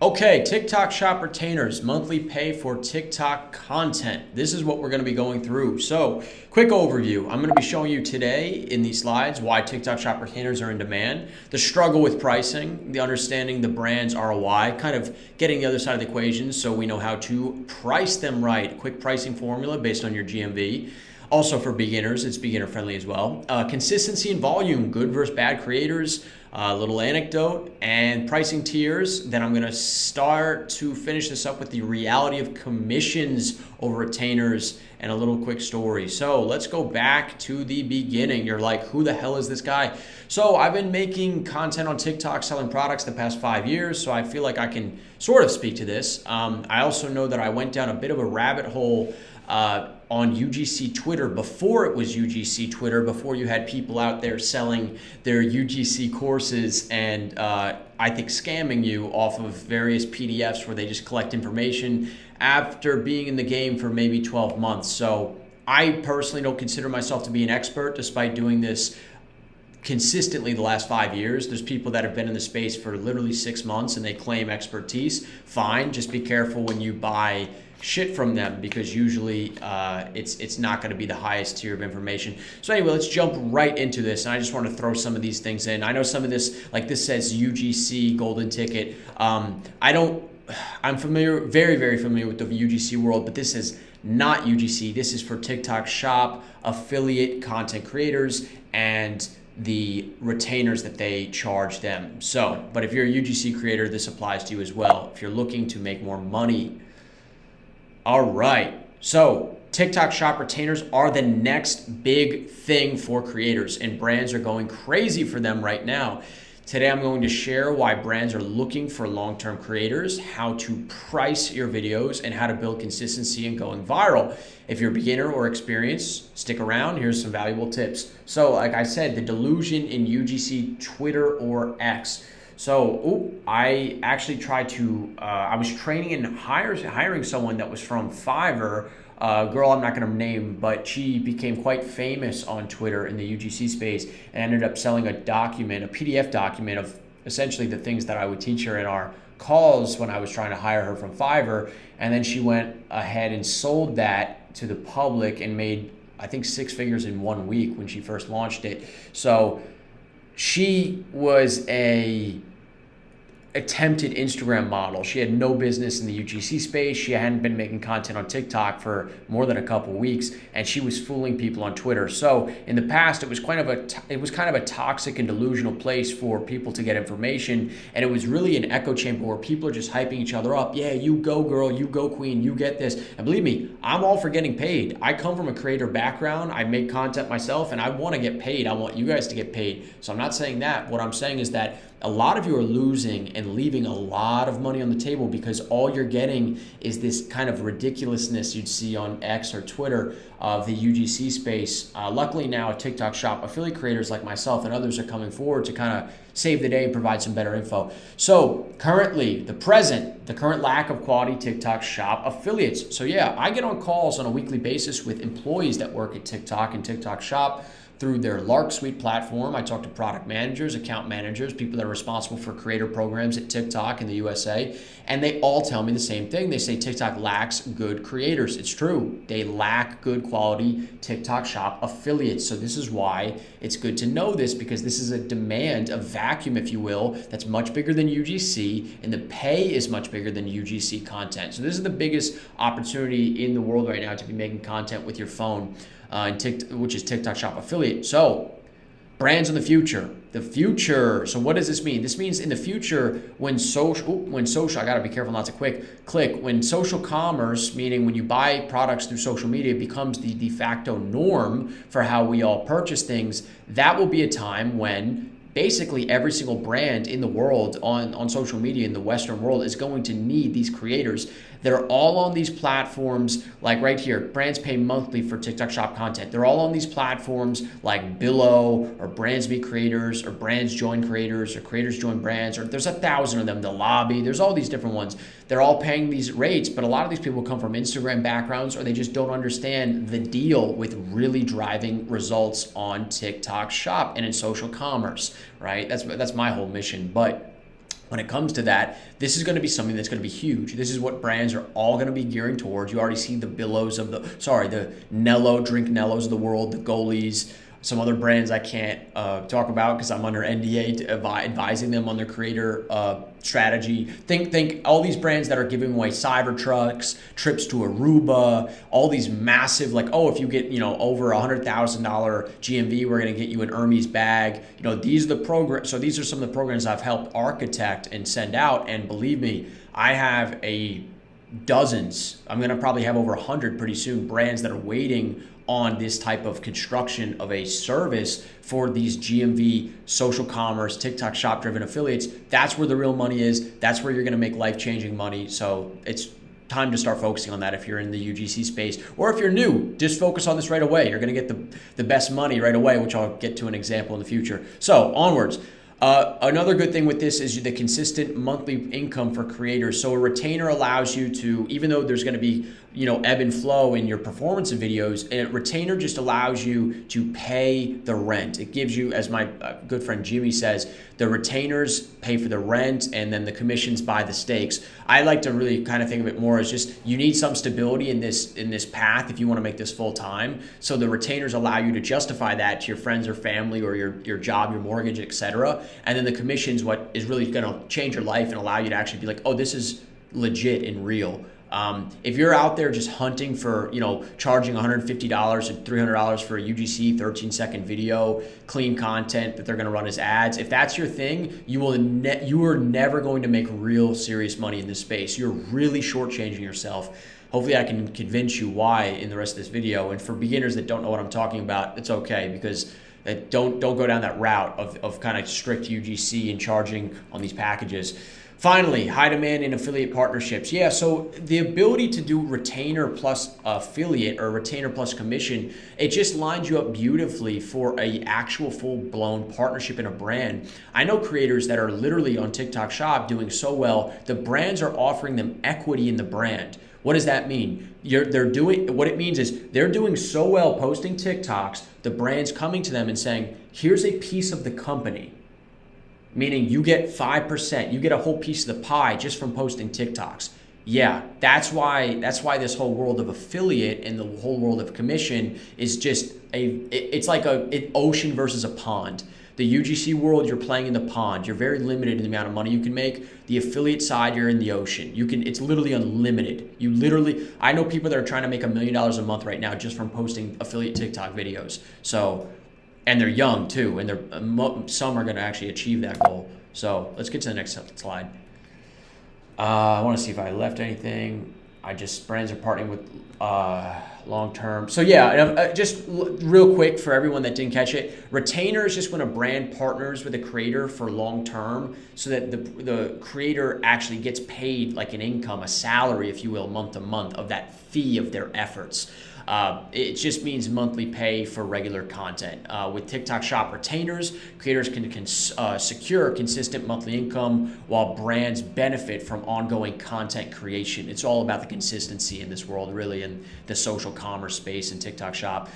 Okay, TikTok Shop retainers, monthly pay for TikTok content. This is what we're going to be going through. So, quick overview. I'm going to be showing you today in these slides why TikTok Shop retainers are in demand, the struggle with pricing, the understanding the brand's ROI, kind of getting the other side of the equation so we know how to price them right. Quick pricing formula based on your GMV. Also for beginners, it's beginner friendly as well. Consistency and volume, good versus bad creators, a little anecdote, and pricing tiers. Then I'm going to start to finish this up with the reality of commissions over retainers and a little quick story. So let's go back to the beginning. You're like, who the hell is this guy? So I've been making content on TikTok selling products the past 5 years, so I feel like I can sort of speak to this. I also know that I went down a bit of a rabbit hole on UGC Twitter before it was UGC Twitter, before you had people out there selling their UGC courses and I think scamming you off of various PDFs where they just collect information after being in the game for maybe 12 months. So I personally don't consider myself to be an expert despite doing this consistently the last 5 years. There's people that have been in the space for literally 6 months and they claim expertise. Fine, just be careful when you buy shit from them because usually it's not going to be the highest tier of information. So anyway, let's jump right into this. And I just want to throw some of these things in. I know some of this, like this says UGC golden ticket. I'm familiar, very, very familiar with the UGC world, but this is not UGC. This is for TikTok Shop affiliate content creators and the retainers that they charge them. So, but if you're a UGC creator, this applies to you as well. If you're looking to make more money. All right, so TikTok Shop retainers are the next big thing for creators, and brands are going crazy for them right now. Today, I'm going to share why brands are looking for long-term creators, how to price your videos, and how to build consistency and going viral. If you're a beginner or experienced, stick around. Here's some valuable tips. So, like I said, the delusion in UGC, Twitter, or X. So I actually tried to, I was training and hiring someone that was from Fiverr, a girl I'm not going to name, but she became quite famous on Twitter in the UGC space and ended up selling a document, a PDF document of essentially the things that I would teach her in our calls when I was trying to hire her from Fiverr. And then she went ahead and sold that to the public and made, I think, 6 figures in 1 week when she first launched it. So she was a attempted Instagram model. She had no business in the UGC space. She hadn't been making content on TikTok for more than a couple weeks, and she was fooling people on Twitter. So in the past, it was kind of a toxic and delusional place for people to get information, and it was really an echo chamber where people are just hyping each other up. Yeah, you go girl, you go queen, you get this. And believe me, I'm all for getting paid. I come from a creator background. I make content myself, and I want to get paid. I want you guys to get paid. So I'm not saying that. What I'm saying is that a lot of you are losing and leaving a lot of money on the table because all you're getting is this kind of ridiculousness you'd see on X or Twitter of the UGC space. Luckily now TikTok Shop affiliate creators like myself and others are coming forward to kind of save the day and provide some better info. So currently, the current lack of quality TikTok Shop affiliates. So yeah, I get on calls on a weekly basis with employees that work at TikTok and TikTok Shop through their Lark Suite platform. I talk to product managers, account managers, people that are responsible for creator programs at TikTok in the USA, and they all tell me the same thing. They say TikTok lacks good creators. It's true. They lack good quality TikTok Shop affiliates. So this is why it's good to know this, because this is a demand, a vacuum, if you will, that's much bigger than UGC, and the pay is much bigger than UGC content. So this is the biggest opportunity in the world right now to be making content with your phone, which is TikTok Shop affiliate. So brands in the future. So what does this mean? This means in the future when social, I gotta be careful not to click, when social commerce, meaning when you buy products through social media, becomes the de facto norm for how we all purchase things, that will be a time when basically every single brand in the world on social media in the Western world is going to need these creators. They're all on these platforms, like right here, brands pay monthly for TikTok Shop content. They're all on these platforms like Billo or Brands Meet Creators or Brands Join Creators or Creators Join Brands, or there's 1,000 of them, the Lobby, there's all these different ones. They're all paying these rates, but a lot of these people come from Instagram backgrounds, or they just don't understand the deal with really driving results on TikTok Shop and in social commerce, right? That's my whole mission. But when it comes to that, this is going to be something that's going to be huge. This is what brands are all going to be gearing towards. You already see the the Nello, Drink Nellos of the world, the Goalies, some other brands I can't talk about because I'm under NDA to advising them on their creator strategy. Think all these brands that are giving away Cybertrucks, trips to Aruba, all these massive, like, oh, if you get, over $100,000 GMV, we're going to get you an Hermes bag. These are the programs. So these are some of the programs I've helped architect and send out. And believe me, I have dozens. I'm going to probably have over 100 pretty soon, brands that are waiting on this type of construction of a service for these GMV, social commerce, TikTok shop driven affiliates. That's where the real money is. That's where you're going to make life-changing money. So it's time to start focusing on that if you're in the UGC space, or if you're new, just focus on this right away. You're going to get the best money right away, which I'll get to an example in the future. So onwards. Another good thing with this is the consistent monthly income for creators. So a retainer allows you to, even though there's going to be, ebb and flow in your performance of videos, a retainer just allows you to pay the rent. It gives you, as my good friend Jimmy says, the retainers pay for the rent and then the commissions buy the stakes. I like to really kind of think of it more as just, you need some stability in this path if you want to make this full time. So the retainers allow you to justify that to your friends or family or your job, your mortgage, etc. And then the commissions, what is really going to change your life and allow you to actually be like, oh, this is legit and real. If you're out there just hunting for, charging $150 to $300 for a UGC 13-second video, clean content that they're going to run as ads, if that's your thing, you are never going to make real serious money in this space. You're really shortchanging yourself. Hopefully I can convince you why in the rest of this video. And for beginners that don't know what I'm talking about, it's okay, because don't go down that route of kind of strict UGC and charging on these packages. Finally, high demand in affiliate partnerships. Yeah, so the ability to do retainer plus affiliate or retainer plus commission, it just lines you up beautifully for a actual full-blown partnership in a brand. I know creators that are literally on TikTok Shop doing so well, the brands are offering them equity in the brand. What does that mean? What it means is they're doing so well posting TikToks, the brand's coming to them and saying, here's a piece of the company. Meaning you get 5%, you get a whole piece of the pie just from posting TikToks. Yeah, that's why this whole world of affiliate and the whole world of commission is just it's like an ocean versus a pond. The UGC world, you're playing in the pond. You're very limited in the amount of money you can make. The affiliate side, you're in the ocean. It's literally unlimited. I know people that are trying to make $1 million a month right now just from posting affiliate TikTok videos. So, and they're young too, and some are going to actually achieve that goal. So let's get to the next slide. I want to see if I left anything. Brands are partnering with long term. So yeah, just real quick for everyone that didn't catch it, retainer is just when a brand partners with a creator for long term, so that the creator actually gets paid like an income, a salary, if you will, month to month of that fee of their efforts. It just means monthly pay for regular content. With TikTok Shop retainers, creators can secure consistent monthly income while brands benefit from ongoing content creation. It's all about the consistency in this world, really, in the social commerce space and TikTok Shop.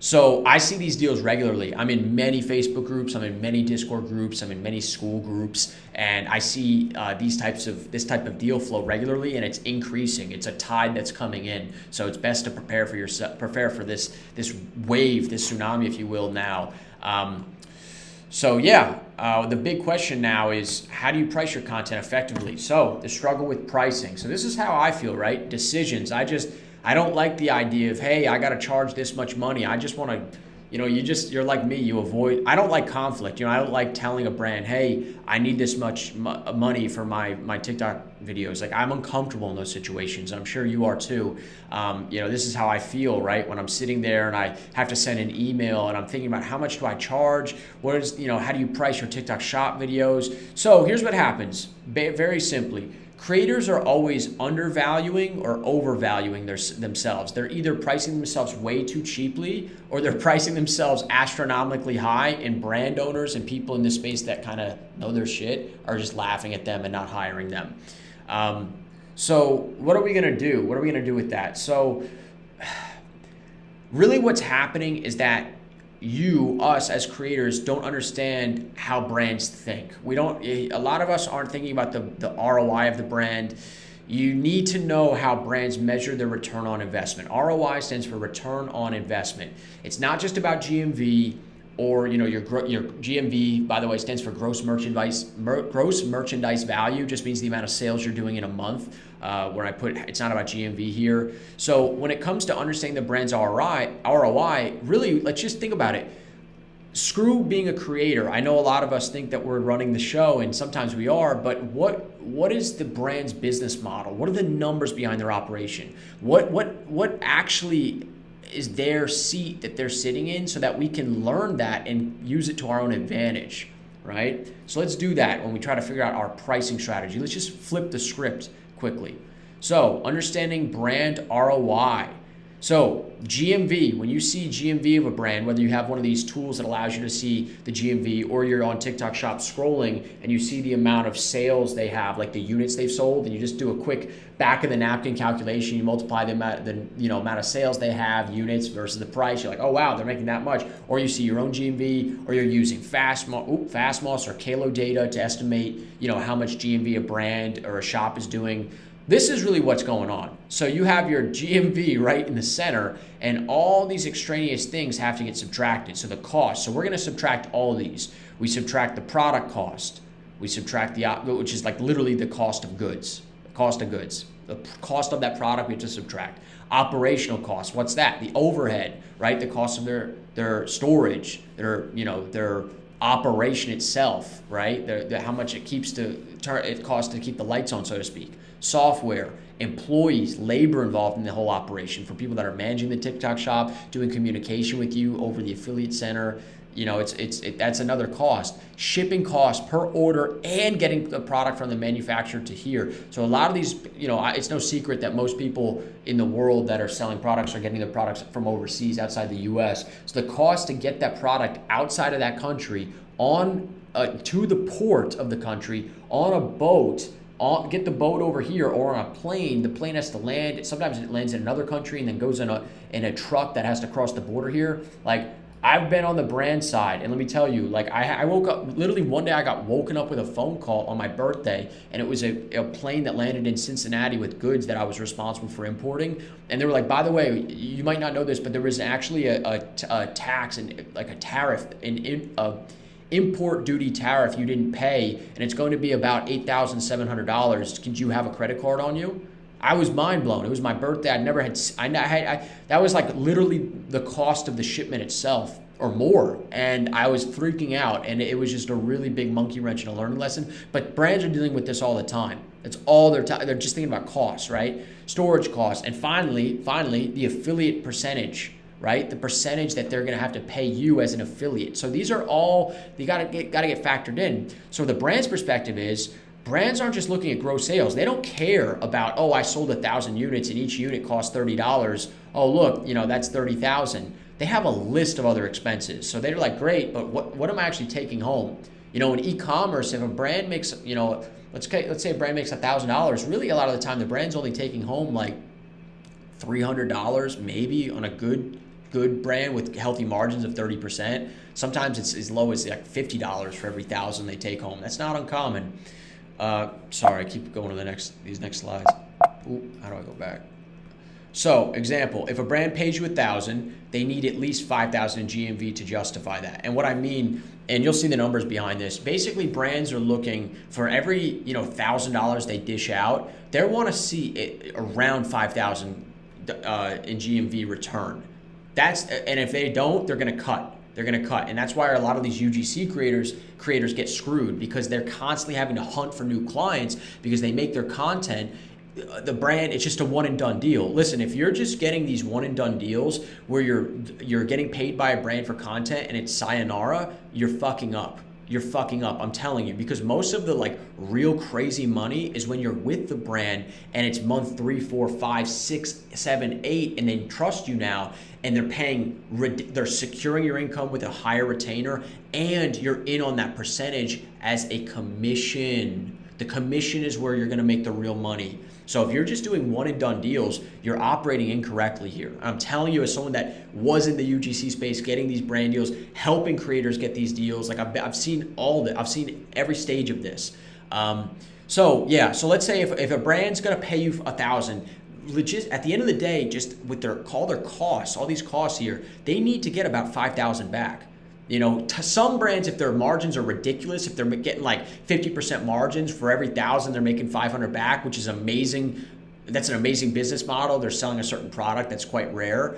So I see these deals regularly. I'm in many Facebook groups, I'm in many Discord groups, I'm in many school groups, and I see this type of deal flow regularly, and it's increasing. It's a tide that's coming in. So it's best to prepare for this wave, this tsunami, if you will, now. The big question now is, how do you price your content effectively? So the struggle with pricing. So this is how I feel, right? Decisions. I don't like the idea of, hey, I got to charge this much money. I just want to, you're like me, I don't like conflict. I don't like telling a brand, hey, I need this much money for my TikTok videos. Like, I'm uncomfortable in those situations. I'm sure you are too. This is how I feel, right? When I'm sitting there and I have to send an email and I'm thinking about how much do I charge? How do you price your TikTok Shop videos? So here's what happens, very simply. Creators are always undervaluing or overvaluing themselves. They're either pricing themselves way too cheaply or they're pricing themselves astronomically high, and brand owners and people in this space that kind of know their shit are just laughing at them and not hiring them. So what are we going to do? What are we going to do with that? So really what's happening is that us as creators don't understand how brands think. A lot of us aren't thinking about the ROI of the brand. You need to know how brands measure their return on investment. ROI stands for return on investment. It's not just about GMV or your GMV, by the way, stands for gross merchandise value, just means the amount of sales you're doing in a month. Where I put, it's not about GMV here. So when it comes to understanding the brand's ROI, really, let's just think about it. Screw being a creator. I know a lot of us think that we're running the show, and sometimes we are, but what is the brand's business model? What are the numbers behind their operation? What actually is their seat that they're sitting in, so that we can learn that and use it to our own advantage, right? So let's do that when we try to figure out our pricing strategy. Let's just flip the script quickly. So understanding brand ROI. So GMV, when you see GMV of a brand, whether you have one of these tools that allows you to see the GMV, or you're on TikTok Shop scrolling and you see the amount of sales they have, like the units they've sold, and you just do a quick back of the napkin calculation, you multiply the amount of sales they have, units versus the price, you're like, oh wow, they're making that much. Or you see your own GMV, or you're using Fastmost or Kalo data to estimate, how much GMV a brand or a shop is doing. This is really what's going on. So you have your GMV right in the center, and all these extraneous things have to get subtracted. So the cost, so we're going to subtract all of these. We subtract the product cost. We subtract which is like literally the cost of goods. The cost of that product we have to subtract. Operational costs, what's that? The overhead, right? The cost of their storage, their operation itself, right? How much it costs to keep the lights on, so to speak. Software, employees, labor involved in the whole operation, for people that are managing the TikTok Shop, doing communication with you over the affiliate center. That's another cost. Shipping costs per order, and getting the product from the manufacturer to here. So a lot of these, it's no secret that most people in the world that are selling products are getting their products from overseas, outside the US. So the cost to get that product outside of that country to the port of the country on a boat, get the boat over here, or on a plane. The plane has to land. Sometimes it lands in another country and then goes in a truck that has to cross the border here. Like, I've been on the brand side, and let me tell you, like, I woke up, literally one day I got woken up with a phone call on my birthday, and it was a plane that landed in Cincinnati with goods that I was responsible for importing. And they were like, by the way, you might not know this, but there was actually a tax and like a tariff, import duty tariff you didn't pay, and it's going to be about $8,700. Could you have a credit card on you? I was mind blown. It was my birthday. That was like literally the cost of the shipment itself or more. And I was freaking out, and it was just a really big monkey wrench and a learning lesson. But brands are dealing with this all the time. It's all their time. They're just thinking about costs, right? Storage costs. And finally, the affiliate percentage, right? The percentage that they're going to have to pay you as an affiliate. So these are all, you got to get factored in. So the brand's perspective is, brands aren't just looking at gross sales. They don't care about, oh, I sold 1,000 units and each unit cost $30. Oh, look, that's 30,000. They have a list of other expenses. So they're like, great, but what am I actually taking home? In e-commerce, if a brand makes, let's say a brand makes $1,000, really a lot of the time the brand's only taking home like $300 maybe on a good brand with healthy margins of 30%. Sometimes it's as low as like $50 for every 1,000 they take home. That's not uncommon. Sorry, I keep going to these next slides. Ooh, how do I go back? So, example, if a brand pays you 1,000, they need at least 5,000 in GMV to justify that. And what I mean, and you'll see the numbers behind this, basically brands are looking for every $1,000 they dish out, they want to see it around 5,000 in GMV return. And if they don't, they're going to cut. And that's why a lot of these UGC creators get screwed, because they're constantly having to hunt for new clients because they make their content. The brand, it's just a one and done deal. Listen, if you're just getting these one and done deals where you're getting paid by a brand for content and it's sayonara, you're fucking up. I'm telling you, because most of the real crazy money is when you're with the brand and it's month 3, 4, 5, 6, 7, 8, and they trust you now, and they're securing your income with a higher retainer, and you're in on that percentage as a commission. The commission is where you're going to make the real money. So if you're just doing one and done deals, you're operating incorrectly here. I'm telling you, as someone that was in the UGC space, getting these brand deals, helping creators get these deals, like I've seen all that. I've seen every stage of this. So let's say if a brand's going to pay you $1,000, legit at the end of the day, just with their costs, all these costs here, they need to get about $5,000 back. You know, to some brands, if their margins are ridiculous, if they're getting like 50% margins for every 1,000, they're making 500 back, which is amazing. That's an amazing business model. They're selling a certain product that's quite rare.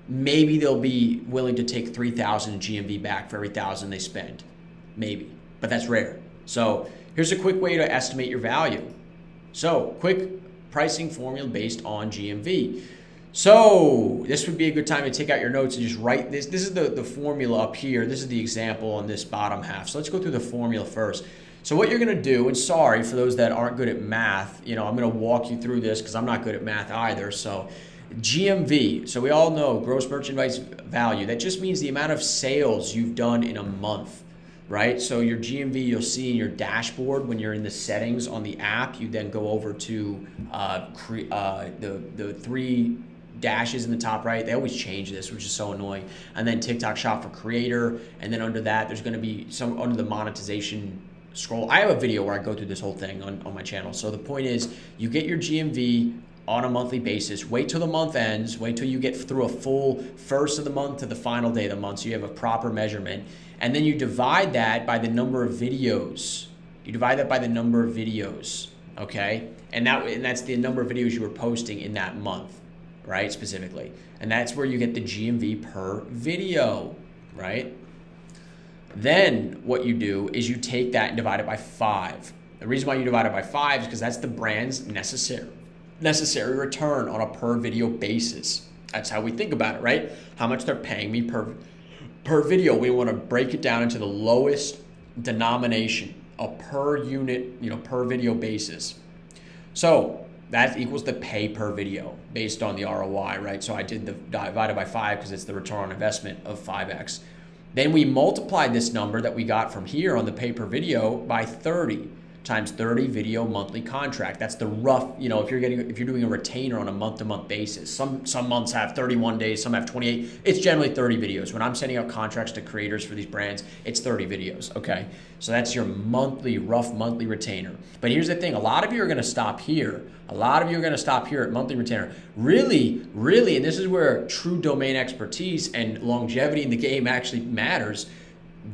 Maybe they'll be willing to take 3,000 GMV back for every 1,000 they spend. Maybe, but that's rare. So here's a quick way to estimate your value. So quick pricing formula based on GMV. So this would be a good time to take out your notes and just write this. This is the formula up here. This is the example on this bottom half. So let's go through the formula first. So what you're going to do, and sorry for those that aren't good at math, I'm going to walk you through this because I'm not good at math either. So GMV, so we all know gross merchandise value. That just means the amount of sales you've done in a month, right? So your GMV, you'll see in your dashboard when you're in the settings on the app. You then go over to the three dashes in the top right. They always change this, which is so annoying. And then TikTok Shop for Creator. And then under that, there's going to be some under the monetization scroll. I have a video where I go through this whole thing on my channel. So the point is, you get your GMV on a monthly basis. Wait till the month ends. Wait till you get through a full first of the month to the final day of the month, so you have a proper measurement. And then you divide that by the number of videos. Okay? And that's the number of videos you were posting in that month, right, specifically. And that's where you get the GMV per video, right? Then what you do is you take that and divide it by 5. The reason why you divide it by 5 is because that's the brand's necessary return on a per video basis. That's how we think about it, right? How much they're paying me per video. We want to break it down into the lowest denomination, a per unit, per video basis. So that equals the pay per video based on the ROI, right? So I did the divided by 5 because it's the return on investment of 5x. Then we multiplied this number that we got from here on the pay per video by 30 times 30 video monthly contract. That's the rough, if you're doing a retainer on a month-to-month basis. Some months have 31 days, some have 28. It's generally 30 videos. When I'm sending out contracts to creators for these brands, it's 30 videos, okay? So that's your rough monthly retainer. But here's the thing, a lot of you are gonna stop here. A lot of you are gonna stop here at monthly retainer. Really, and this is where true domain expertise and longevity in the game actually matters.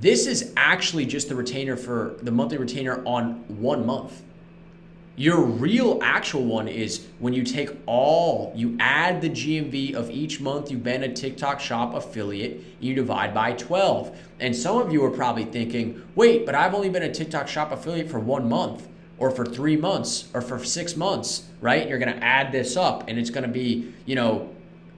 This is actually just the retainer for the monthly retainer on 1 month. Your real actual one is when you you add the GMV of each month you've been a TikTok Shop affiliate, you divide by 12. And some of you are probably thinking, wait, but I've only been a TikTok Shop affiliate for 1 month or for 3 months or for 6 months, right? You're gonna add this up and it's gonna be,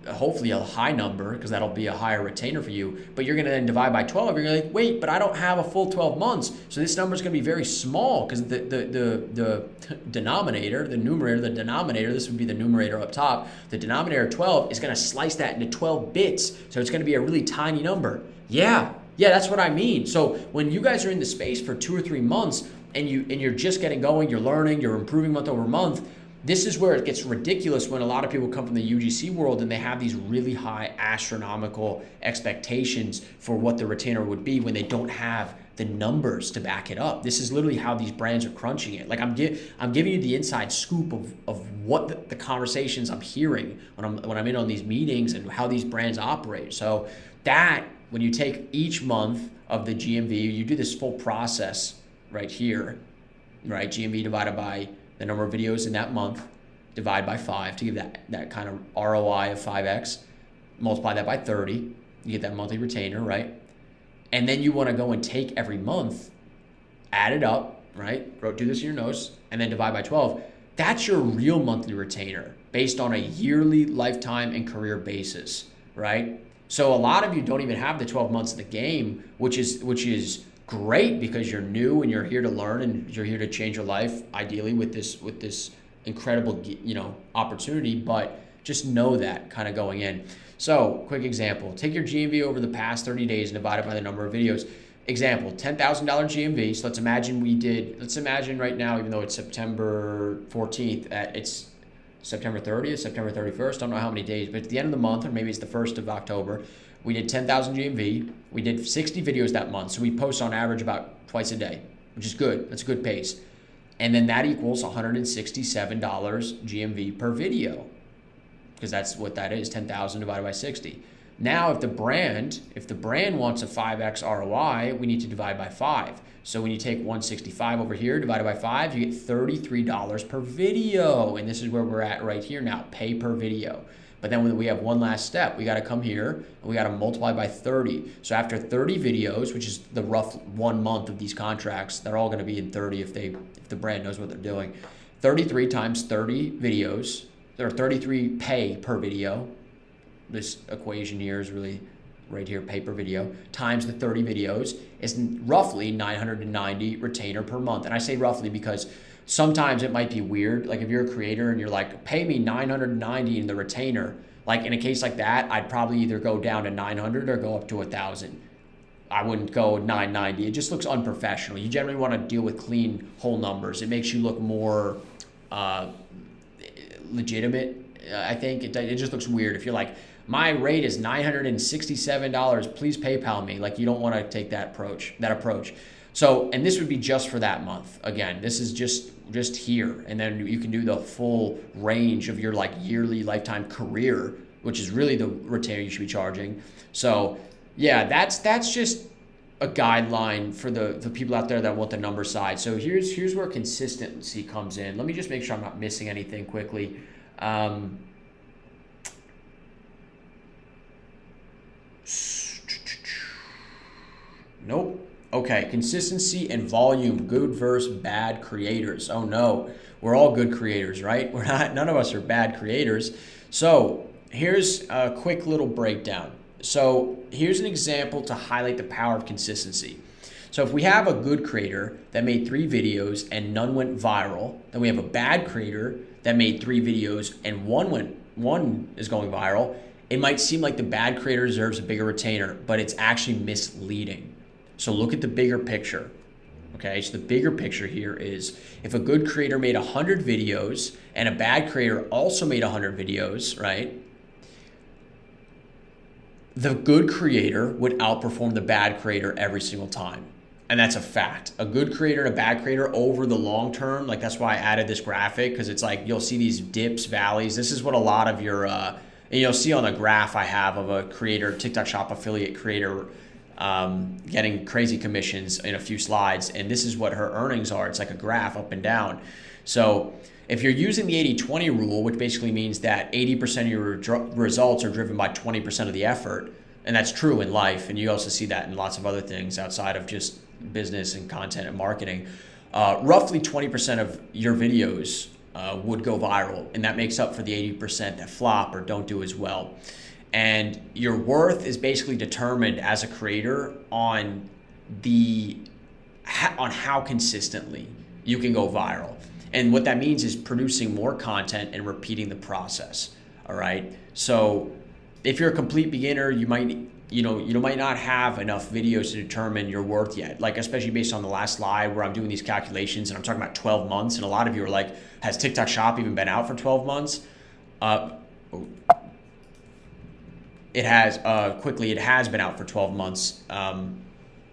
hopefully a high number because that'll be a higher retainer for you, but you're going to then divide by 12. You're going to like, wait, but I don't have a full 12 months. So this number is going to be very small because the denominator, the numerator, the denominator, this would be the numerator up top. The denominator 12 is going to slice that into 12 bits. So it's going to be a really tiny number. Yeah, that's what I mean. So when you guys are in the space for 2 or 3 months and you're just getting going, you're learning, you're improving month over month, this is where it gets ridiculous when a lot of people come from the UGC world and they have these really high astronomical expectations for what the retainer would be when they don't have the numbers to back it up. This is literally how these brands are crunching it. Like I'm giving you the inside scoop of what the conversations I'm hearing when I'm in on these meetings and how these brands operate. So that when you take each month of the GMV, you do this full process right here, right? GMV divided by the number of videos in that month, divide by 5 to give that kind of ROI of 5x, multiply that by 30, you get that monthly retainer, right? And then you want to go and take every month, add it up, right? Do this in your notes, and then divide by 12. That's your real monthly retainer based on a yearly, lifetime, and career basis, right? So a lot of you don't even have the 12 months of the game, which is great because you're new and you're here to learn and you're here to change your life, ideally with this incredible opportunity. But just know that kind of going in. So quick example, take your GMV over the past 30 days and divide it by the number of videos. example, $10,000 GMV. So let's imagine right now, even though it's September 14th, it's September 30th, September 31st, don't know how many days, but at the end of the month, or maybe it's the 1st of October, we did 10,000 GMV. We did 60 videos that month. So we post on average about twice a day, which is good. That's a good pace. And then that equals $167 GMV per video, because that's what that is, 10,000 divided by 60. Now, if the brand wants a 5x ROI, we need to divide by 5. So when you take 165 over here, divided by 5, you get $33 per video. And this is where we're at right here now, pay per video. But then when we have one last step, we got to come here and we got to multiply by 30. So after 30 videos, which is the rough 1 month of these contracts, they're all going to be in 30 if the brand knows what they're doing. 33 times 30 videos, there are 33 pay per video. This equation here is really right here, pay per video, times the 30 videos is roughly 990 retainer per month. And I say roughly because sometimes it might be weird. Like if you're a creator and you're like, pay me 990 in the retainer. Like in a case like that, I'd probably either go down to 900 or go up to 1,000. I wouldn't go 990. It just looks unprofessional. You generally want to deal with clean whole numbers. It makes you look more legitimate. I think it just looks weird if you're like, my rate is $967. Please PayPal me. Like you don't want to take that approach. So, and this would be just for that month. Again, this is just here. And then you can do the full range of your like yearly lifetime career, which is really the retainer you should be charging. So yeah, that's just a guideline for the people out there that want the number side. So here's where consistency comes in. Let me just make sure I'm not missing anything quickly. Nope. Okay, consistency and volume, good versus bad creators. Oh no, we're all good creators, right? None of us are bad creators. So here's a quick little breakdown. So here's an example to highlight the power of consistency. So if we have a good creator that made 3 videos and none went viral, then we have a bad creator that made 3 videos and one is going viral. It might seem like the bad creator deserves a bigger retainer, but it's actually misleading. So look at the bigger picture. Okay, so the bigger picture here is if a good creator made 100 videos and a bad creator also made 100 videos, right? The good creator would outperform the bad creator every single time. And that's a fact. A good creator and a bad creator over the long term, like that's why I added this graphic, because it's like you'll see these dips, valleys. This is what a lot of your, and you'll see on the graph I have of a creator, TikTok Shop affiliate creator, getting crazy commissions in a few slides. And this is what her earnings are. It's like a graph up and down. So if you're using the 80-20 rule, which basically means that 80% of your results are driven by 20% of the effort, and that's true in life, and you also see that in lots of other things outside of just business and content and marketing, roughly 20% of your videos would go viral, and that makes up for the 80% that flop or don't do as well. And your worth is basically determined as a creator on how consistently you can go viral. And what that means is producing more content and repeating the process. All right. So if you're a complete beginner, you might not have enough videos to determine your worth yet. Like especially based on the last slide where I'm doing these calculations and I'm talking about 12 months. And a lot of you are like, has TikTok Shop even been out for 12 months? It has been out for 12 months.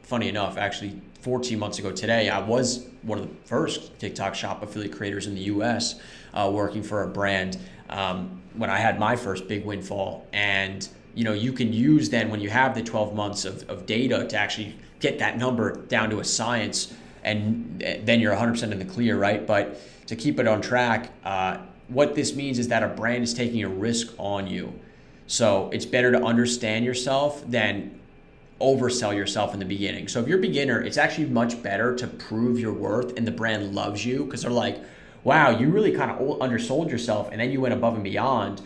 Funny enough, actually 14 months ago today, I was one of the first TikTok Shop affiliate creators in the US working for a brand when I had my first big windfall. And you can use then when you have the 12 months of data to actually get that number down to a science, and then you're 100% in the clear, right? But to keep it on track, what this means is that a brand is taking a risk on you. So it's better to understand yourself than oversell yourself in the beginning. So if you're a beginner, it's actually much better to prove your worth and the brand loves you because they're like, wow, you really kind of undersold yourself and then you went above and beyond.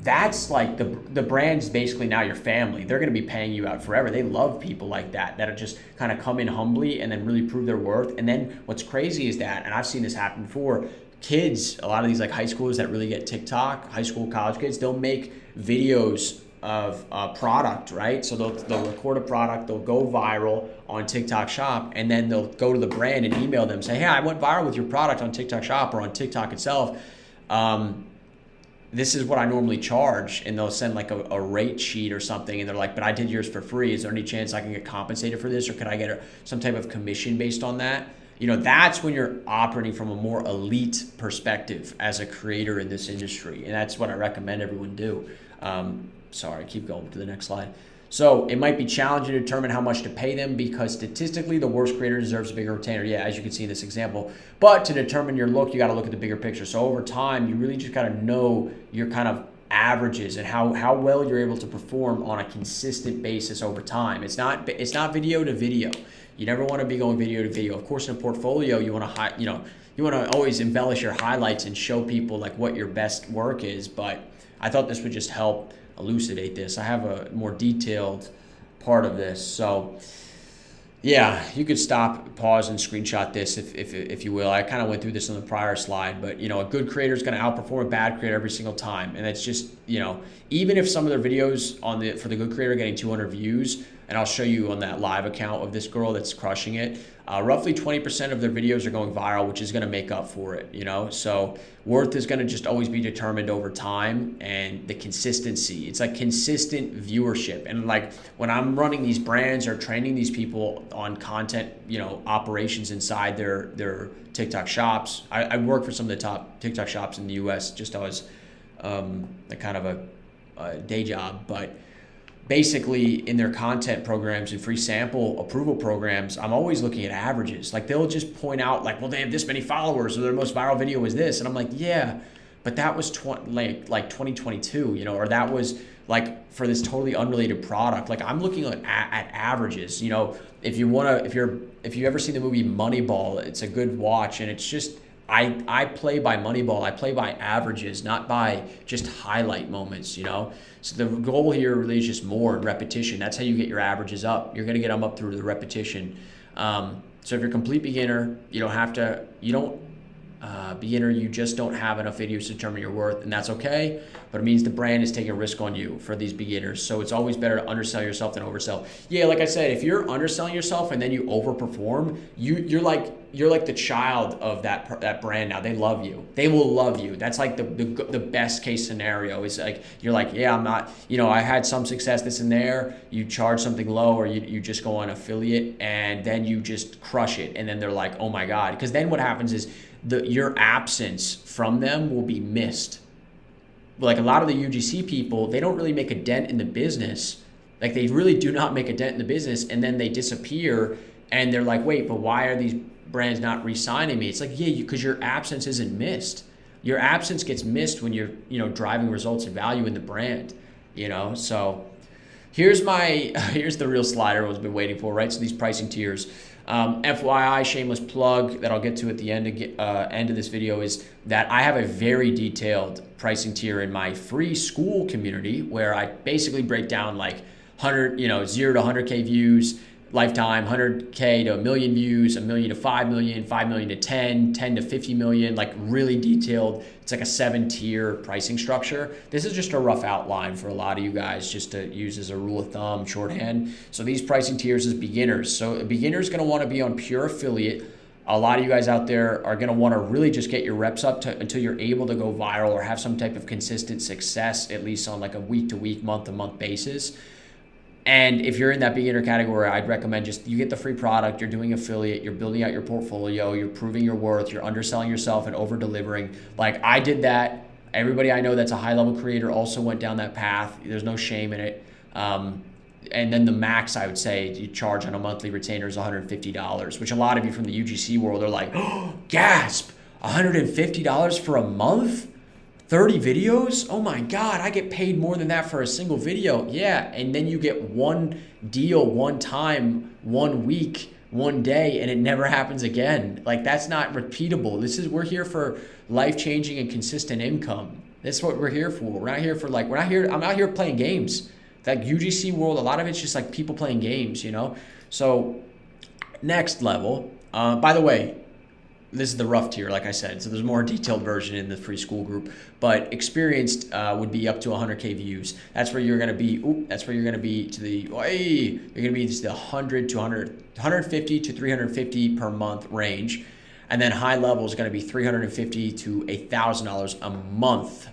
That's like the brand's basically now your family. They're going to be paying you out forever. They love people like that are just kind of come in humbly and then really prove their worth. And then what's crazy is that, and I've seen this happen before, kids, a lot of these like high schoolers that really get TikTok, high school, college kids, they'll make videos product, right? So they'll record a product, they'll go viral on TikTok Shop, and then they'll go to the brand and email them, say, hey, I went viral with your product on TikTok Shop or on TikTok itself. This is what I normally charge, and they'll send like a rate sheet or something, and they're like, but I did yours for free. Is there any chance I can get compensated for this, or could I get some type of commission based on that? You know, that's when you're operating from a more elite perspective as a creator in this industry, and that's what I recommend everyone do. Sorry, keep going to the next slide. So it might be challenging to determine how much to pay them because statistically the worst creator deserves a bigger retainer. Yeah, as you can see in this example. But to determine your look, you got to look at the bigger picture. So over time, you really just got to know your kind of averages and how well you're able to perform on a consistent basis over time. It's not video to video. You never want to be going video to video. Of course, in a portfolio, you want to always embellish your highlights and show people like what your best work is. But I thought this would just help elucidate this. I have a more detailed part of this. So yeah, you could stop, pause, and screenshot this if you will. I kind of went through this on the prior slide, but you know, a good creator is going to outperform a bad creator every single time. And it's just, you know, even if some of their videos for the good creator are getting 200 views, and I'll show you on that live account of this girl that's crushing it, roughly 20% of their videos are going viral, which is going to make up for it, you know? So worth is going to just always be determined over time, and the consistency. It's like consistent viewership. And like when I'm running these brands or training these people on content, you know, operations inside their TikTok shops, I work for some of the top TikTok shops in the US just as a kind of a day job, but basically in their content programs and free sample approval programs, I'm always looking at averages. Like they'll just point out like, well, they have this many followers, or their most viral video was this. And I'm like, yeah, but that was like 2022, you know, or that was like for this totally unrelated product. Like I'm looking at averages, you know. If you ever seen the movie Moneyball, it's a good watch, and it's just, I play by Moneyball. I play by averages, not by just highlight moments, you know? So the goal here really is just more repetition. That's how you get your averages up. You're going to get them up through the repetition. So if you're a complete beginner, beginner, you just don't have enough videos to determine your worth, and that's okay, but it means the brand is taking a risk on you for these beginners. So it's always better to undersell yourself than oversell. Yeah, like I said, if you're underselling yourself and then you overperform, you're like the child of that brand now. They love you. They will love you. That's like the best case scenario is like, you're like, yeah, I'm not, you know, I had some success this and there. You charge something low, or you just go on affiliate, and then you just crush it. And then they're like, oh my God. Because then what happens is your absence from them will be missed. Like a lot of the UGC people, they don't really make a dent in the business. Like they really do not make a dent in the business, and then they disappear, and they're like, wait, but why are these brands not re-signing me? It's like, yeah, because your absence isn't missed. Your absence gets missed when you're, you know, driving results and value in the brand, you know? So here's the real slider I've been waiting for, right? So these pricing tiers. FYI, shameless plug that I'll get to at the end of this video is that I have a very detailed pricing tier in my free school community, where I basically break down like 0 to 100K views lifetime, 100K to 1 million views, 1 million to 5 million, 5 million to 10 to 50 million, like really detailed. It's like a 7-tier pricing structure. This is just a rough outline for a lot of you guys, just to use as a rule of thumb, shorthand. So these pricing tiers is beginners. So a beginner is going to want to be on pure affiliate. A lot of you guys out there are going to want to really just get your reps up until you're able to go viral or have some type of consistent success, at least on like a week-to-week, month-to-month basis. And if you're in that beginner category, I'd recommend just you get the free product, you're doing affiliate, you're building out your portfolio, you're proving your worth, you're underselling yourself and over-delivering. Like I did that. Everybody I know that's a high-level creator also went down that path. There's no shame in it. And then the max, I would say, you charge on a monthly retainer is $150, which a lot of you from the UGC world are like, oh, gasp, $150 for a month? 30 videos? Oh my God, I get paid more than that for a single video. Yeah, and then you get one deal, one time, 1 week, 1 day, and it never happens again. Like that's not repeatable. We're here for life-changing and consistent income. That's what we're here for. I'm not here playing games. That UGC world, a lot of it's just like people playing games, you know? So next level, by the way, this is the rough tier, like I said. So there's a more detailed version in the free school group. But experienced would be up to 100K views. That's where you're going to be. That's where you're going to be to the. You're going to be to the 100 to 150 to 350 per month range, and then high level is going to be $350 to $1,000 a month.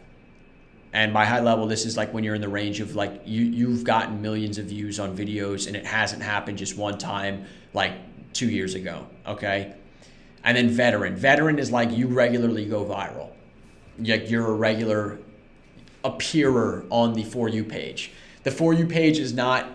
And by high level, this is like when you're in the range of like you've gotten millions of views on videos and it hasn't happened just one time like 2 years ago, okay? And then veteran. Veteran is like you regularly go viral. Like you're a regular appearer on the For You page. The For You page is not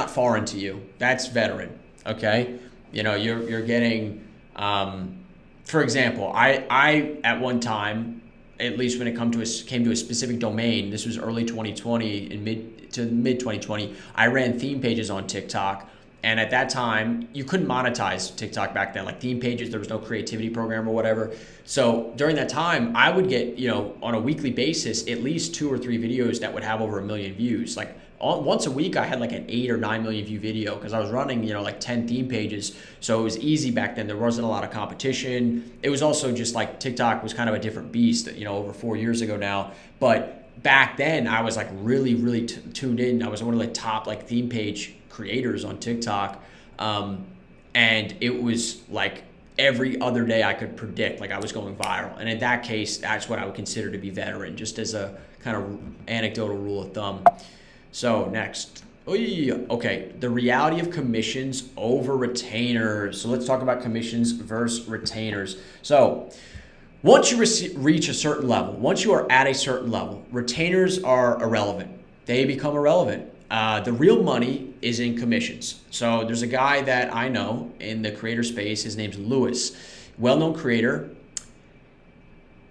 foreign to you. That's veteran, okay? You know, you're getting, for example, I at one time, at least when it came to a specific domain, this was early 2020 and mid 2020, I ran theme pages on TikTok. And at that time, you couldn't monetize TikTok back then, like theme pages. There was no creativity program or whatever. So during that time, I would get, on a weekly basis, at least 2 or 3 videos that would have over 1 million views. Like once a week, I had like an 8 or 9 million view video because I was running, like 10 theme pages. So it was easy back then. There wasn't a lot of competition. It was also just like TikTok was kind of a different beast, over 4 years ago now. But back then, I was like really, really tuned in. I was one of the top like theme page creators on TikTok, and it was like every other day I could predict like I was going viral. And in that case, that's what I would consider to be veteran, just as a kind of anecdotal rule of thumb. So next, okay, the reality of commissions over retainers. So let's talk about commissions versus retainers. So once you reach a certain level, once you are at a certain level, retainers are irrelevant. They become irrelevant. The real money is in commissions. So there's a guy that I know in the creator space. His name's Lewis, well-known creator.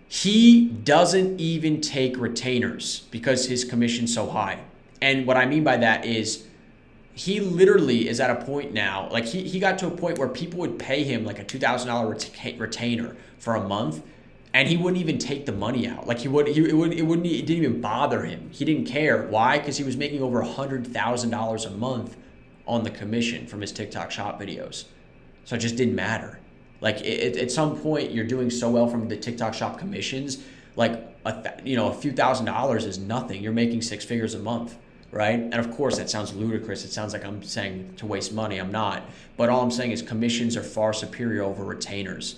He doesn't even take retainers because his commission's so high. And what I mean by that is he literally is at a point now, like he got to a point where people would pay him like a $2,000 retainer for a month, and he wouldn't even take the money out. Like it didn't even bother him. He didn't care. Why? Because he was making over $100,000 a month on the commission from his TikTok shop videos. So it just didn't matter. Like at some point, you're doing so well from the TikTok shop commissions, like a few $1,000s is nothing. You're making 6 figures a month, right? And of course, that sounds ludicrous. It sounds like I'm saying to waste money. I'm not. But all I'm saying is commissions are far superior over retainers.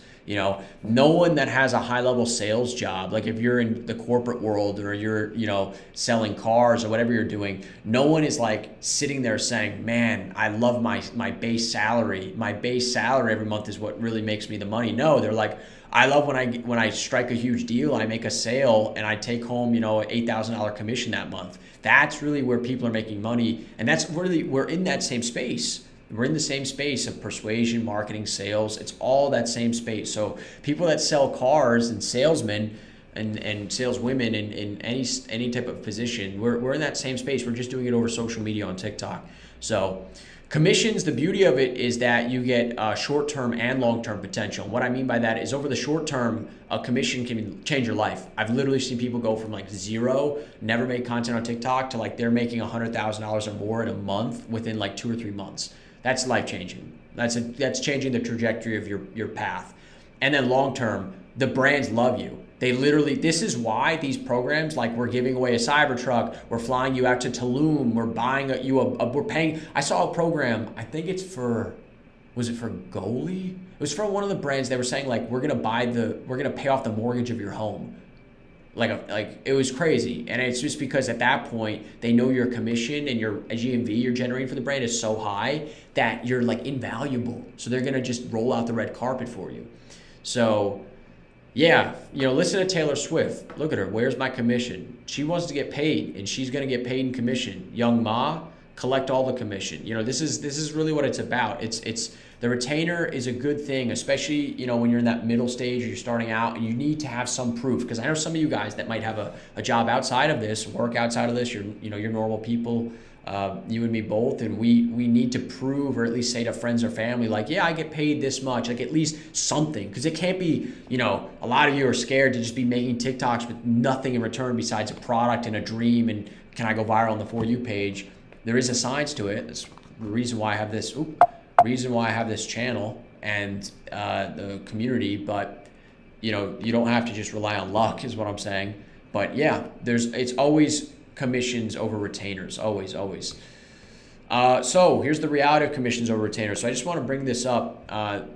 No one that has a high-level sales job, like if you're in the corporate world or you're, selling cars or whatever you're doing, no one is like sitting there saying, man, I love my base salary. My base salary every month is what really makes me the money. No, they're like, I love when I strike a huge deal and I make a sale and I take home, an $8,000 commission that month. That's really where people are making money. And that's really, we're in that same space. We're in the same space of persuasion, marketing, sales. It's all that same space. So people that sell cars and salesmen and saleswomen in any type of position, we're in that same space. We're just doing it over social media on TikTok. So commissions, the beauty of it is that you get short-term and long-term potential. What I mean by that is over the short term, a commission can change your life. I've literally seen people go from like zero, never make content on TikTok, to like they're making $100,000 or more in a month within like 2 or 3 months. That's life-changing. That's changing the trajectory of your path. And then long-term, the brands love you. They literally, this is why these programs, like we're giving away a Cybertruck, we're flying you out to Tulum, we're buying we're paying. I saw a program, I think it's was it for Goli? It was for one of the brands. They were saying like, we're gonna pay off the mortgage of your home. Like it was crazy. And it's just because at that point, they know your commission and your GMV you're generating for the brand is so high that you're like invaluable. So they're gonna just roll out the red carpet for you. So yeah, listen to Taylor Swift. Look at her. Where's my commission? She wants to get paid, and she's going to get paid in commission. Young Ma, collect all the commission. This is really what it's about. It's the retainer is a good thing, especially when you're in that middle stage or you're starting out, and you need to have some proof. Because I know some of you guys that might have a job outside of this, work outside of this. You're normal people. You and me both, and we need to prove, or at least say to friends or family, like, yeah, I get paid this much, like at least something, because it can't be, a lot of you are scared to just be making TikToks with nothing in return besides a product and a dream, and can I go viral on the For You page? There is a science to it. That's the reason why I have this channel. and the community, but you know, you don't have to just rely on luck is what I'm saying. But yeah, it's always commissions over retainers, always, always. So here's the reality of commissions over retainers. So I just want to bring this up.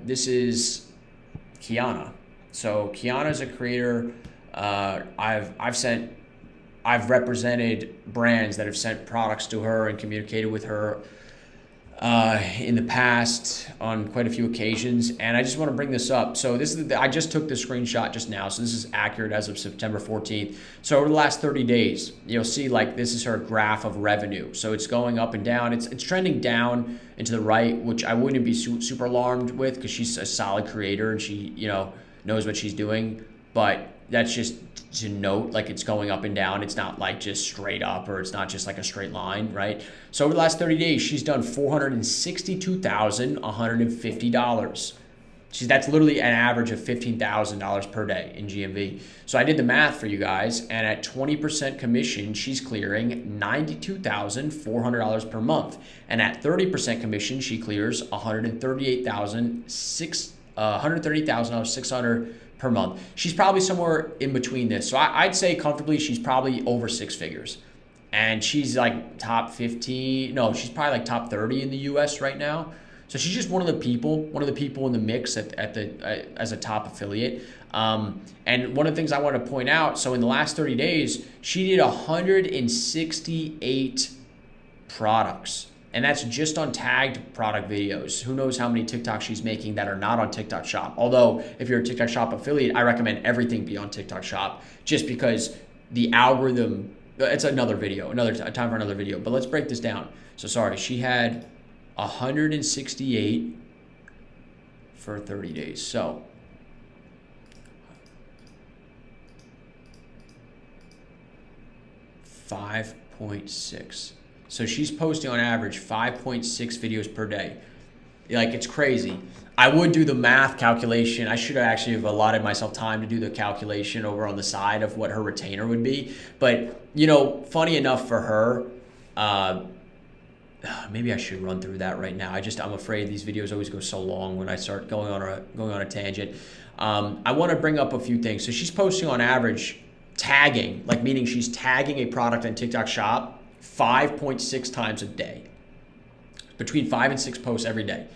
This is Kiana. So Kiana is a creator. I've represented brands that have sent products to her and communicated with her in the past on quite a few occasions, and I just want to bring this up. So this is I just took the screenshot just now, so this is accurate as of September 14th. So over the last 30 days, you'll see like this is her graph of revenue. So it's going up and down. It's trending down and to the right, which I wouldn't be super alarmed with because she's a solid creator and she, you know, knows what she's doing. But that's just to note, like it's going up and down. It's not like just straight up, or it's not just like a straight line, right? So over the last 30 days, she's done $462,150. That's literally an average of $15,000 per day in GMV. So I did the math for you guys, and at 20% commission, she's clearing $92,400 per month. And at 30% commission, she clears $130,600 per month. She's probably somewhere in between this. So I'd say comfortably she's probably over six figures. And she's like top 50. No, she's probably like top 30 in the US right now. So she's just one of the people in the mix as a top affiliate. And one of the things I want to point out, so in the last 30 days, she did 168 products. And that's just on tagged product videos. Who knows how many TikToks she's making that are not on TikTok Shop. Although, if you're a TikTok Shop affiliate, I recommend everything be on TikTok Shop just because the algorithm, it's another video, time for another video. But let's break this down. So sorry, she had 168 for 30 days. So $5.6. So she's posting on average 5.6 videos per day. Like, it's crazy. I would do the math calculation. I should actually have allotted myself time to do the calculation over on the side of what her retainer would be. But, you know, funny enough for her, maybe I should run through that right now. I'm afraid these videos always go so long when I start going on a tangent. I want to bring up a few things. So she's posting on average tagging, like meaning she's tagging a product on TikTok Shop 5.6 times a day. Between 5 and 6 posts every day.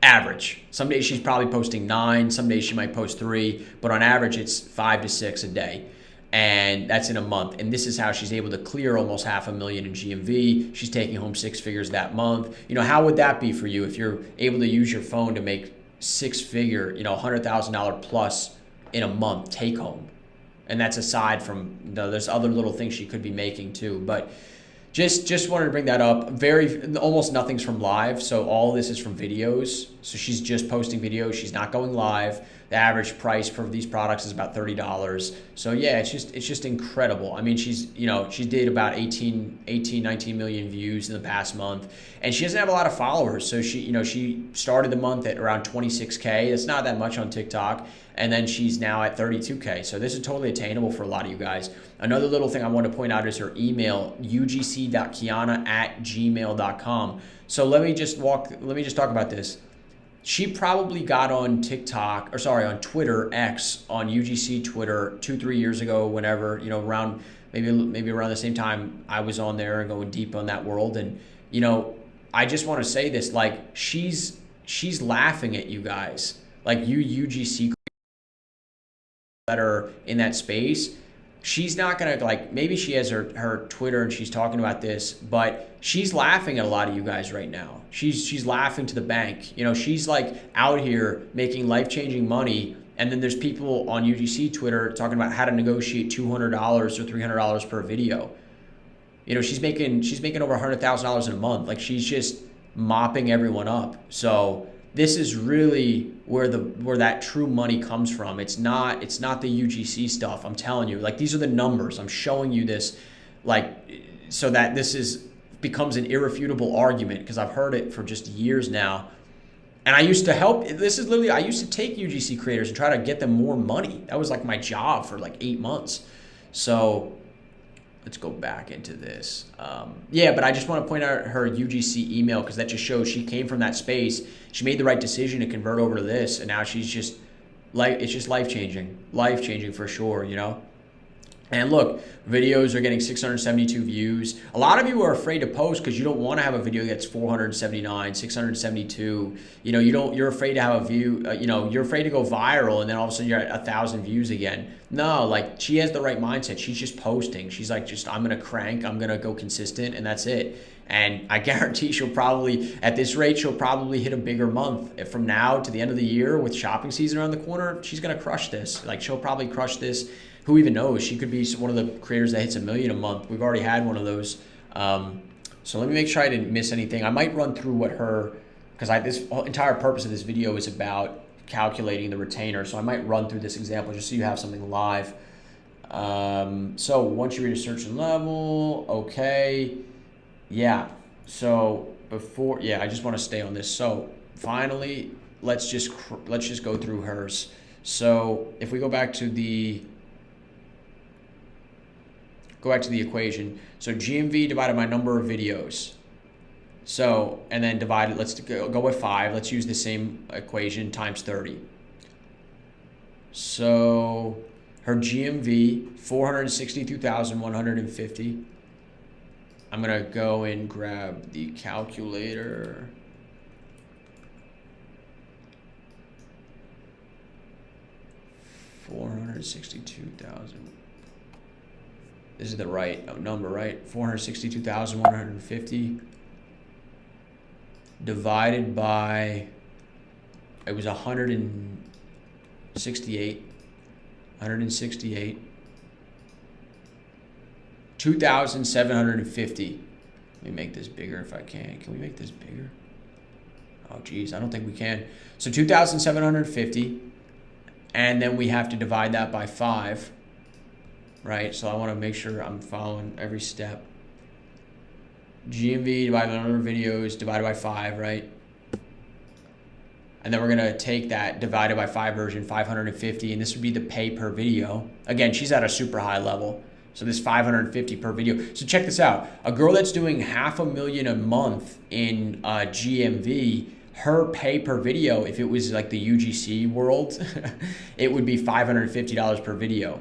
Average. Some days she's probably posting 9, some days she might post 3, but on average it's 5 to 6 a day. And that's in a month. And this is how she's able to clear almost $500,000 in GMV. She's taking home 6 figures that month. You know, how would that be for you if you're able to use your phone to make 6-figure, you know, $100,000 plus in a month take home? And that's aside from, you know, there's other little things she could be making too. But just wanted to bring that up. Almost nothing's from live, so all this is from videos. So she's just posting videos. She's not going live. The average price for these products is about $30. So yeah, it's just incredible. I mean, she did about 19 million views in the past month, and she doesn't have a lot of followers. So she started the month at around 26K. That's not that much on TikTok. And then she's now at 32K. So this is totally attainable for a lot of you guys. Another little thing I want to point out is her email, ugc.kiana@gmail.com. So let me just talk about this. She probably got on on Twitter, X, on UGC Twitter 2-3 years ago, whenever, you know, around maybe around the same time I was on there and going deep on that world. And, you know, I just want to say this, like, she's laughing at you guys. Like, you UGC that are in that space, she's not gonna, like, maybe she has her Twitter and she's talking about this, but she's laughing at a lot of you guys right now. She's laughing to the bank. You know, she's like out here making life-changing money, and then there's people on UGC Twitter talking about how to negotiate $200 or $300 per video. You know, she's making over $100,000 in a month. Like, she's just mopping everyone up. So this is really where that true money comes from. It's not the UGC stuff. I'm telling you, like, these are the numbers. I'm showing you this, like, so that this becomes an irrefutable argument, because I've heard it for just years now. And I used to I used to take UGC creators and try to get them more money. That was like my job for like 8 months. So let's go back into this. Yeah, but I just want to point out her UGC email because that just shows she came from that space. She made the right decision to convert over to this, and now she's just like, it's just life changing for sure, you know. And look, videos are getting 672 views. A lot of you are afraid to post because you don't want to have a video that's 479, 672. You know, you're afraid to have a view, you're afraid to go viral and then all of a sudden you're at 1,000 views again. No, like she has the right mindset. She's just posting. She's like, I'm going to crank, I'm going to go consistent, and that's it. And I guarantee she'll probably, at this rate, she'll probably hit a bigger month. From now to the end of the year with shopping season around the corner, she's going to crush this. Like she'll probably crush this. Who even knows? She could be one of the creators that hits 1 million a month. We've already had one of those. So let me make sure I didn't miss anything. I might run through what because this entire purpose of this video is about calculating the retainer. So I might run through this example just so you have something live. So once you reach a certain level, okay. Yeah, so I just want to stay on this. So finally, let's just go through hers. So if we go back to the equation, so GMV divided by number of videos. So, and then divide it, let's go with 5. Let's use the same equation times 30. So her GMV, 462,150. I'm going to go and grab the calculator. $462,000. This is the right number, right? 462,150 divided by, it was 168. 2,750. Let me make this bigger if I can. Can we make this bigger? Oh, geez, I don't think we can. So 2,750, and then we have to divide that by 5, right? So I want to make sure I'm following every step. GMV divided by number of videos divided by 5, right? And then we're going to take that divided by 5 version, 550, and this would be the pay per video. Again, she's at a super high level. So this 550 per video. So check this out. A girl that's doing $500,000 a month in GMV, her pay per video, if it was like the UGC world, it would be $550 per video,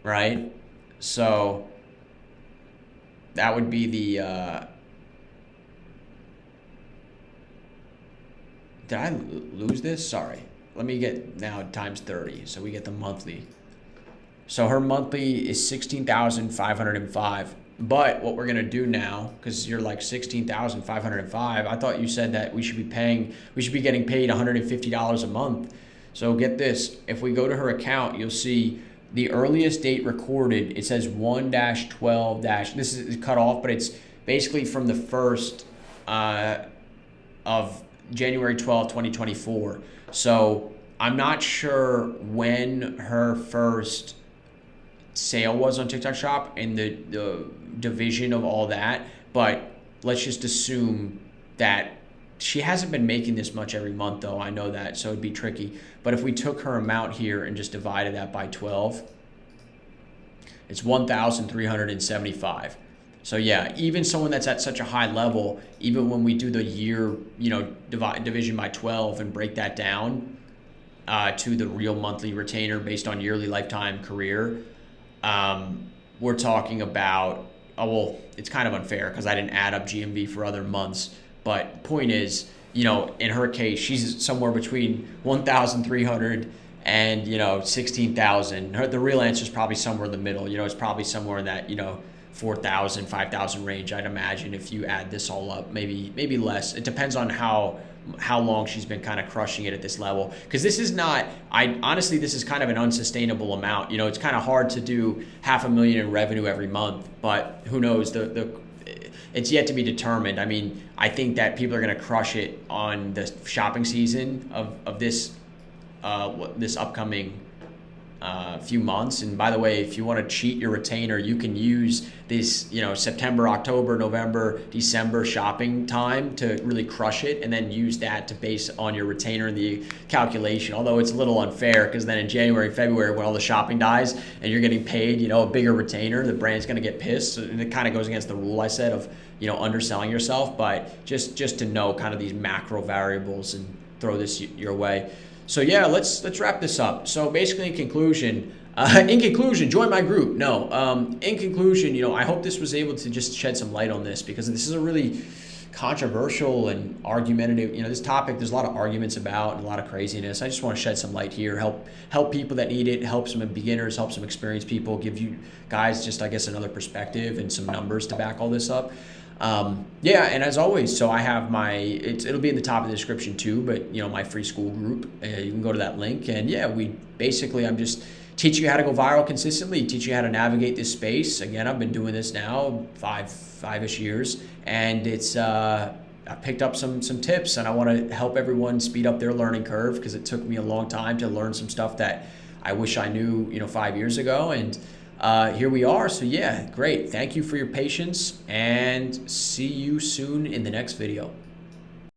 right? So that would be the, did I lose this? Sorry. Let me get now times 30. So we get the monthly. So her monthly is 16,505. But what we're going to do now, because you're like 16,505, I thought you said that we should be getting paid $150 a month. So get this. If we go to her account, you'll see the earliest date recorded. It says 1-12- this is cut off, but it's basically from the 1st of January 12, 2024. So I'm not sure when her first sale was on TikTok Shop and the division of all that, but let's just assume that she hasn't been making this much every month, though. I know that, so it'd be tricky. But if we took her amount here and just divided that by 12, it's 1,375. So yeah, even someone that's at such a high level, even when we do the year, division by 12 and break that down to the real monthly retainer based on yearly lifetime career, we're talking about, it's kind of unfair because I didn't add up GMV for other months. But point is, in her case, she's somewhere between 1,300 and 16,000. The real answer is probably somewhere in the middle. It's probably somewhere in that 4,000, 5,000 range. I'd imagine if you add this all up, maybe less. It depends on how long she's been kind of crushing it at this level. Because this is not, honestly, this is kind of an unsustainable amount. It's kind of hard to do $500,000 in revenue every month, but who knows? It's yet to be determined. I mean, I think that people are going to crush it on the shopping season of this this upcoming few months. And by the way, if you want to cheat your retainer, you can use this, September, October, November, December shopping time to really crush it, and then use that to base on your retainer in the calculation. Although it's a little unfair, because then in January, February, when all the shopping dies and you're getting paid, a bigger retainer, the brand's going to get pissed. And it kind of goes against the rule I said of, underselling yourself. But just to know kind of these macro variables and throw this your way. So yeah, let's wrap this up. So basically, in conclusion, join my group. In conclusion, I hope this was able to just shed some light on this, because this is a really controversial and argumentative, this topic. There's a lot of arguments about, and a lot of craziness. I just want to shed some light here, help people that need it, help some beginners, help some experienced people, give you guys just, I guess, another perspective and some numbers to back all this up. And as always, so I have it'll be in the top of the description too, but my free school group, you can go to that link. And I'm just teaching you how to go viral consistently, teaching you how to navigate this space. Again, I've been doing this now five-ish years, and it's I picked up some tips, and I want to help everyone speed up their learning curve, because it took me a long time to learn some stuff that I wish I knew 5 years ago. And here we are. So yeah, great. Thank you for your patience, and see you soon in the next video.